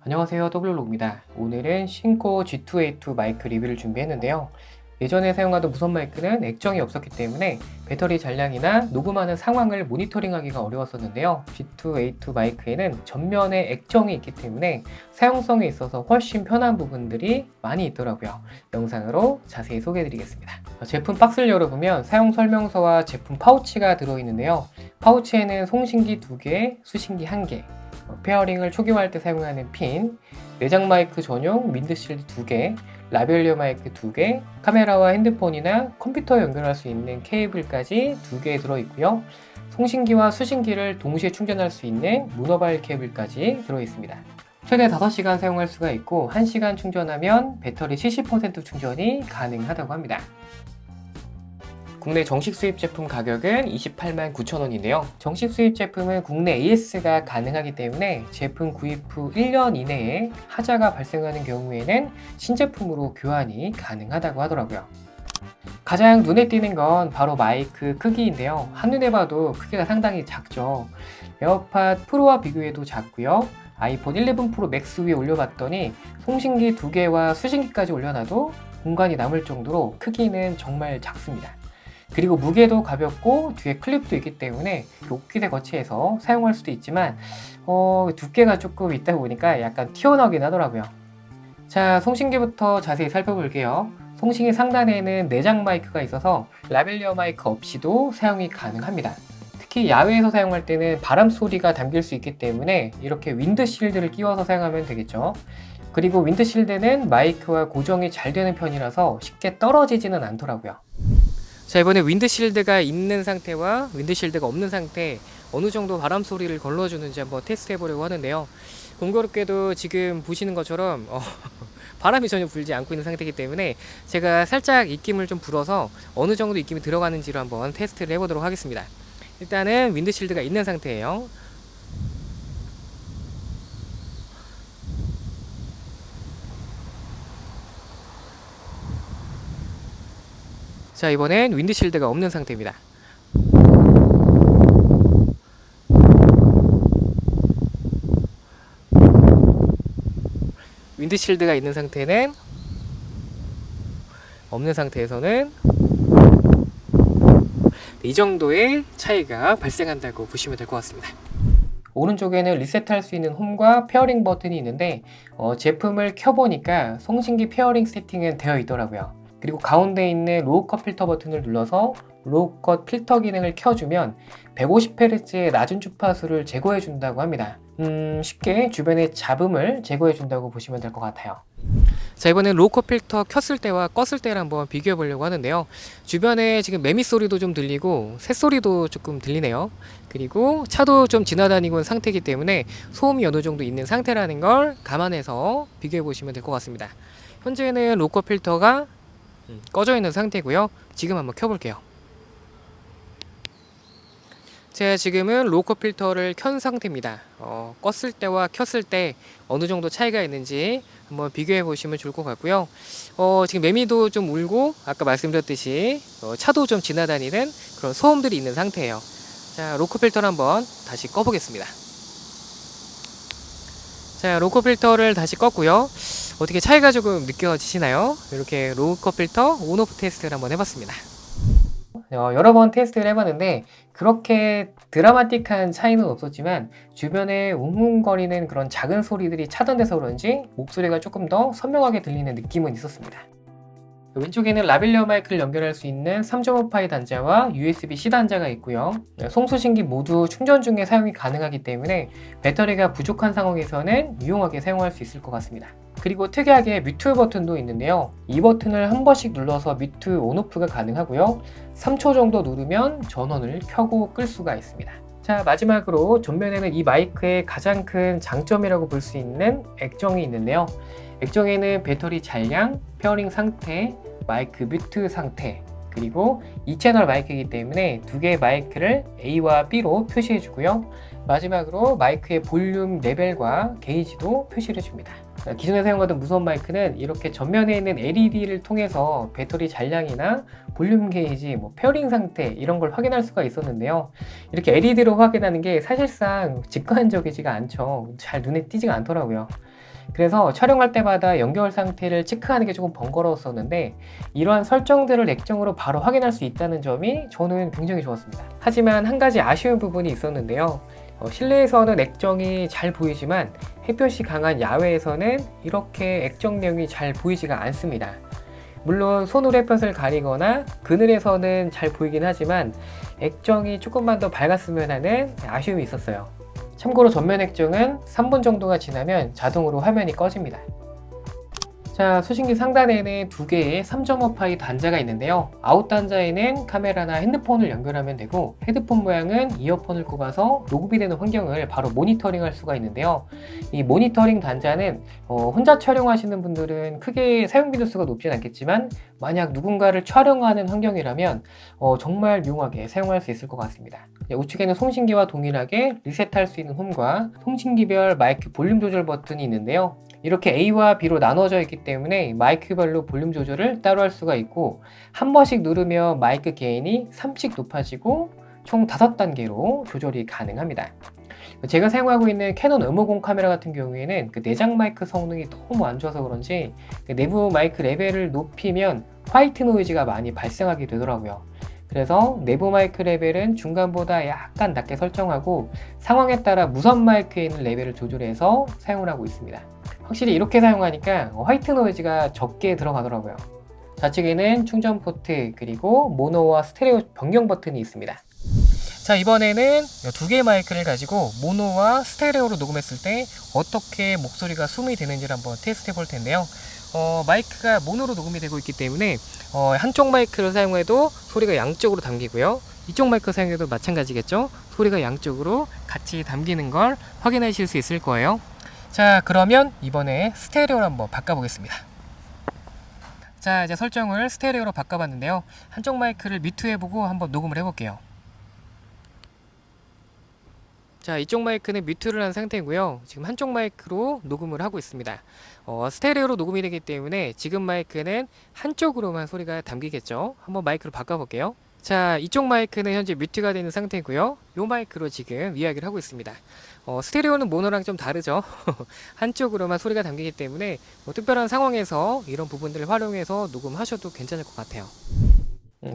안녕하세요, 더블로입니다. 오늘은 싱코 G2A2 마이크 리뷰를 준비했는데요. 예전에 사용하던 무선 마이크는 액정이 없었기 때문에 배터리 잔량이나 녹음하는 상황을 모니터링하기가 어려웠었는데요. G2A2 마이크에는 전면에 액정이 있기 때문에 사용성에 있어서 훨씬 편한 부분들이 많이 있더라고요. 영상으로 자세히 소개해드리겠습니다. 제품 박스를 열어보면 사용 설명서와 제품 파우치가 들어있는데요. 파우치에는 송신기 2개, 수신기 1개, 페어링을 초기화할 때 사용하는 핀, 내장 마이크 전용 윈드실드 2개, 라벨리어 마이크 2개, 카메라와 핸드폰이나 컴퓨터에 연결할 수 있는 케이블까지 2개 들어있고요. 송신기와 수신기를 동시에 충전할 수 있는 문어발 케이블까지 들어있습니다. 최대 5시간 사용할 수가 있고 1시간 충전하면 배터리 70% 충전이 가능하다고 합니다. 국내 정식 수입 제품 가격은 28만 9천 원인데요. 정식 수입 제품은 국내 AS가 가능하기 때문에 제품 구입 후 1년 이내에 하자가 발생하는 경우에는 신제품으로 교환이 가능하다고 하더라고요. 가장 눈에 띄는 건 바로 마이크 크기인데요. 한눈에 봐도 크기가 상당히 작죠. 에어팟 프로와 비교해도 작고요. 아이폰 11 프로 맥스 위에 올려봤더니 송신기 2개와 수신기까지 올려놔도 공간이 남을 정도로 크기는 정말 작습니다. 그리고 무게도 가볍고 뒤에 클립도 있기 때문에 옷깃에 거치해서 사용할 수도 있지만 두께가 조금 있다 보니까 약간 튀어나오긴 하더라고요. 자, 송신기부터 자세히 살펴볼게요. 송신기 상단에는 내장 마이크가 있어서 라벨리어 마이크 없이도 사용이 가능합니다. 특히 야외에서 사용할 때는 바람 소리가 담길 수 있기 때문에 이렇게 윈드실드를 끼워서 사용하면 되겠죠. 그리고 윈드실드는 마이크와 고정이 잘 되는 편이라서 쉽게 떨어지지는 않더라고요. 자, 이번에 윈드실드가 있는 상태와 윈드실드가 없는 상태 어느 정도 바람 소리를 걸러주는지 한번 테스트 해보려고 하는데요. 공교롭게도 지금 보시는 것처럼 바람이 전혀 불지 않고 있는 상태이기 때문에 제가 살짝 입김을 좀 불어서 어느 정도 입김이 들어가는지를 한번 테스트를 해보도록 하겠습니다. 일단은 윈드실드가 있는 상태예요. 자, 이번엔 윈드실드가 없는 상태입니다. 윈드실드가 있는 상태는 없는 상태에서는 이 정도의 차이가 발생한다고 보시면 될 것 같습니다. 오른쪽에는 리셋할 수 있는 홈과 페어링 버튼이 있는데 제품을 켜보니까 송신기 페어링 세팅은 되어 있더라고요. 그리고 가운데 있는 로우 컷 필터 버튼을 눌러서 로우 컷 필터 기능을 켜주면 150Hz의 낮은 주파수를 제거해 준다고 합니다. 쉽게 주변의 잡음을 제거해 준다고 보시면 될 것 같아요. 자, 이번엔 로우 컷 필터 켰을 때와 껐을 때를 한번 비교해 보려고 하는데요. 주변에 지금 매미 소리도 좀 들리고 새 소리도 조금 들리네요. 그리고 차도 좀 지나다니고 있는 상태이기 때문에 소음이 어느 정도 있는 상태라는 걸 감안해서 비교해 보시면 될 것 같습니다. 현재는 로우 컷 필터가 꺼져 있는 상태고요. 지금 한번 켜볼게요. 제가 지금은 로우 컷 필터를 켠 상태입니다. 껐을 때와 켰을 때 어느 정도 차이가 있는지 한번 비교해 보시면 좋을 것 같고요. 지금 매미도 좀 울고 아까 말씀드렸듯이 차도 좀 지나다니는 그런 소음들이 있는 상태예요. 자, 로우 컷 필터를 한번 다시 꺼보겠습니다. 자, 로우 컷 필터를 다시 껐고요. 어떻게 차이가 조금 느껴지시나요? 이렇게 로우 컷 필터 온오프 테스트를 한번 해봤습니다. 여러 번 테스트를 해봤는데 그렇게 드라마틱한 차이는 없었지만 주변에 웅웅거리는 그런 작은 소리들이 차단돼서 그런지 목소리가 조금 더 선명하게 들리는 느낌은 있었습니다. 왼쪽에는 라벨리어 마이크를 연결할 수 있는 3.5파이 단자와 USB-C 단자가 있고요. 송수신기 모두 충전 중에 사용이 가능하기 때문에 배터리가 부족한 상황에서는 유용하게 사용할 수 있을 것 같습니다. 그리고 특이하게 뮤트 버튼도 있는데요. 이 버튼을 한 번씩 눌러서 뮤트 온오프가 가능하고요. 3초 정도 누르면 전원을 켜고 끌 수가 있습니다. 자, 마지막으로 전면에는 이 마이크의 가장 큰 장점이라고 볼 수 있는 액정이 있는데요. 액정에는 배터리 잔량, 페어링 상태, 마이크 뮤트 상태, 그리고 2채널 마이크이기 때문에 두 개의 마이크를 A와 B로 표시해 주고요. 마지막으로 마이크의 볼륨 레벨과 게이지도 표시를 해줍니다. 기존에 사용하던 무선 마이크는 이렇게 전면에 있는 LED를 통해서 배터리 잔량이나 볼륨 게이지, 페어링 상태 이런 걸 확인할 수가 있었는데요. 이렇게 LED로 확인하는 게 사실상 직관적이지가 않죠. 잘 눈에 띄지가 않더라고요. 그래서 촬영할 때마다 연결 상태를 체크하는 게 조금 번거로웠었는데 이러한 설정들을 액정으로 바로 확인할 수 있다는 점이 저는 굉장히 좋았습니다. 하지만 한 가지 아쉬운 부분이 있었는데요. 실내에서는 액정이 잘 보이지만 햇볕이 강한 야외에서는 이렇게 액정 내용이 잘 보이지가 않습니다. 물론 손으로 햇볕을 가리거나 그늘에서는 잘 보이긴 하지만 액정이 조금만 더 밝았으면 하는 아쉬움이 있었어요. 참고로 전면 액정은 3분 정도가 지나면 자동으로 화면이 꺼집니다. 자, 수신기 상단에는 두 개의 3.5파이 단자가 있는데요. 아웃 단자에는 카메라나 핸드폰을 연결하면 되고, 헤드폰 모양은 이어폰을 꼽아서 녹음이 되는 환경을 바로 모니터링할 수가 있는데요. 이 모니터링 단자는 혼자 촬영하시는 분들은 크게 사용 빈도수가 높진 않겠지만 만약 누군가를 촬영하는 환경이라면 정말 유용하게 사용할 수 있을 것 같습니다. 우측에는 송신기와 동일하게 리셋할 수 있는 홈과 송신기별 마이크 볼륨 조절 버튼이 있는데요. 이렇게 A와 B로 나눠져 있기 때문에 마이크별로 볼륨 조절을 따로 할 수가 있고, 한 번씩 누르면 마이크 게인이 3씩 높아지고 총 5단계로 조절이 가능합니다. 제가 사용하고 있는 캐논 M50 카메라 같은 경우에는 그 내장 마이크 성능이 너무 안 좋아서 그런지 내부 마이크 레벨을 높이면 화이트 노이즈가 많이 발생하게 되더라고요. 그래서 내부 마이크 레벨은 중간보다 약간 낮게 설정하고 상황에 따라 무선 마이크에 있는 레벨을 조절해서 사용을 하고 있습니다. 확실히 이렇게 사용하니까 화이트 노이즈가 적게 들어가더라고요. 좌측에는 충전 포트 그리고 모노와 스테레오 변경 버튼이 있습니다. 자, 이번에는 두 개의 마이크를 가지고 모노와 스테레오로 녹음했을 때 어떻게 목소리가 숨이 되는지를 한번 테스트 해볼 텐데요. 마이크가 모노로 녹음이 되고 있기 때문에 한쪽 마이크를 사용해도 소리가 양쪽으로 담기고요. 이쪽 마이크 사용해도 마찬가지겠죠. 소리가 양쪽으로 같이 담기는 걸 확인하실 수 있을 거예요. 자, 그러면 이번에 스테레오로 한번 바꿔보겠습니다. 자, 이제 설정을 스테레오로 바꿔봤는데요. 한쪽 마이크를 뮤트해보고 한번 녹음을 해볼게요. 자, 이쪽 마이크는 뮤트를 한 상태고요. 지금 한쪽 마이크로 녹음을 하고 있습니다. 스테레오로 녹음이 되기 때문에 지금 마이크는 한쪽으로만 소리가 담기겠죠. 한번 마이크로 바꿔볼게요. 자, 이쪽 마이크는 현재 뮤트가 되는 상태고요. 이 마이크로 지금 이야기를 하고 있습니다. 스테레오는 모노랑 좀 다르죠. 한쪽으로만 소리가 담기기 때문에 특별한 상황에서 이런 부분들을 활용해서 녹음하셔도 괜찮을 것 같아요.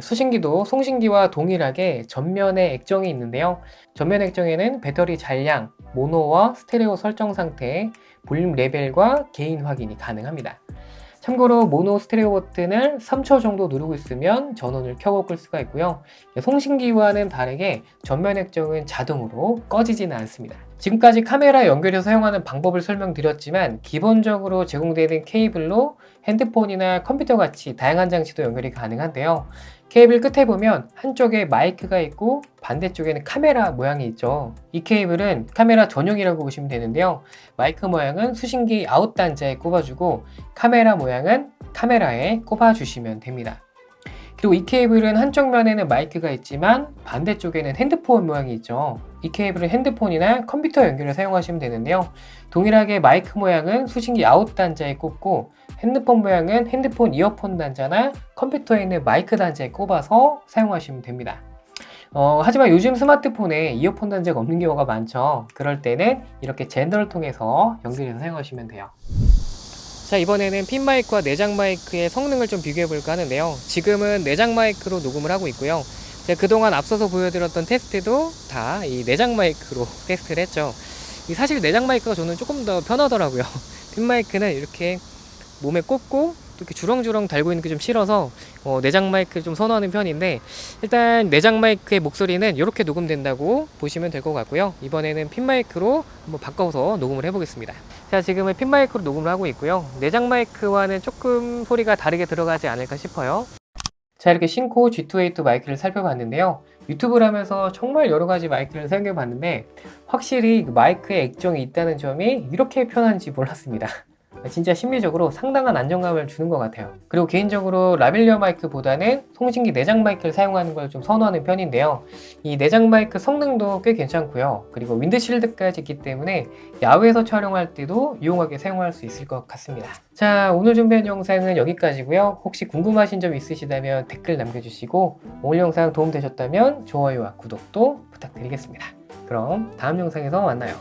수신기도 송신기와 동일하게 전면에 액정이 있는데요. 전면 액정에는 배터리 잔량, 모노와 스테레오 설정 상태, 볼륨 레벨과 게인 확인이 가능합니다. 참고로 모노 스테레오 버튼을 3초 정도 누르고 있으면 전원을 켜고 끌 수가 있고요. 송신기와는 다르게 전면 액정은 자동으로 꺼지지는 않습니다. 지금까지 카메라 연결해서 사용하는 방법을 설명드렸지만 기본적으로 제공되는 케이블로 핸드폰이나 컴퓨터 같이 다양한 장치도 연결이 가능한데요. 케이블 끝에 보면 한쪽에 마이크가 있고 반대쪽에는 카메라 모양이 있죠. 이 케이블은 카메라 전용이라고 보시면 되는데요. 마이크 모양은 수신기 아웃 단자에 꼽아주고 카메라 모양은 카메라에 꼽아주시면 됩니다. 그리고 이 케이블은 한쪽 면에는 마이크가 있지만 반대쪽에는 핸드폰 모양이 있죠. 이 케이블은 핸드폰이나 컴퓨터 연결을 사용하시면 되는데요. 동일하게 마이크 모양은 수신기 아웃 단자에 꼽고 핸드폰 모양은 핸드폰 이어폰 단자나 컴퓨터에 있는 마이크 단자에 꼽아서 사용하시면 됩니다. 하지만 요즘 스마트폰에 이어폰 단자가 없는 경우가 많죠. 그럴 때는 이렇게 젠더를 통해서 연결해서 사용하시면 돼요. 자, 이번에는 핀 마이크와 내장 마이크의 성능을 좀 비교해 볼까 하는데요. 지금은 내장 마이크로 녹음을 하고 있고요. 제가 그동안 앞서서 보여드렸던 테스트도 다 이 내장 마이크로 테스트를 했죠. 사실 내장 마이크가 저는 조금 더 편하더라고요. 핀 마이크는 이렇게 몸에 꼽고 또 이렇게 주렁주렁 달고 있는 게 좀 싫어서 내장 마이크를 좀 선호하는 편인데, 일단 내장 마이크의 목소리는 이렇게 녹음된다고 보시면 될 것 같고요. 이번에는 핀 마이크로 한번 바꿔서 녹음을 해보겠습니다. 자, 지금은 핀 마이크로 녹음을 하고 있고요. 내장 마이크와는 조금 소리가 다르게 들어가지 않을까 싶어요. 자, 이렇게 싱코 G2A2 마이크를 살펴봤는데요. 유튜브를 하면서 정말 여러 가지 마이크를 사용해 봤는데 확실히 마이크에 액정이 있다는 점이 이렇게 편한지 몰랐습니다. 진짜 심리적으로 상당한 안정감을 주는 것 같아요. 그리고 개인적으로 라벨리어 마이크보다는 송신기 내장 마이크를 사용하는 걸 좀 선호하는 편인데요. 이 내장 마이크 성능도 꽤 괜찮고요. 그리고 윈드실드까지 있기 때문에 야외에서 촬영할 때도 유용하게 사용할 수 있을 것 같습니다. 자, 오늘 준비한 영상은 여기까지고요. 혹시 궁금하신 점 있으시다면 댓글 남겨주시고 오늘 영상 도움되셨다면 좋아요와 구독도 부탁드리겠습니다. 그럼 다음 영상에서 만나요.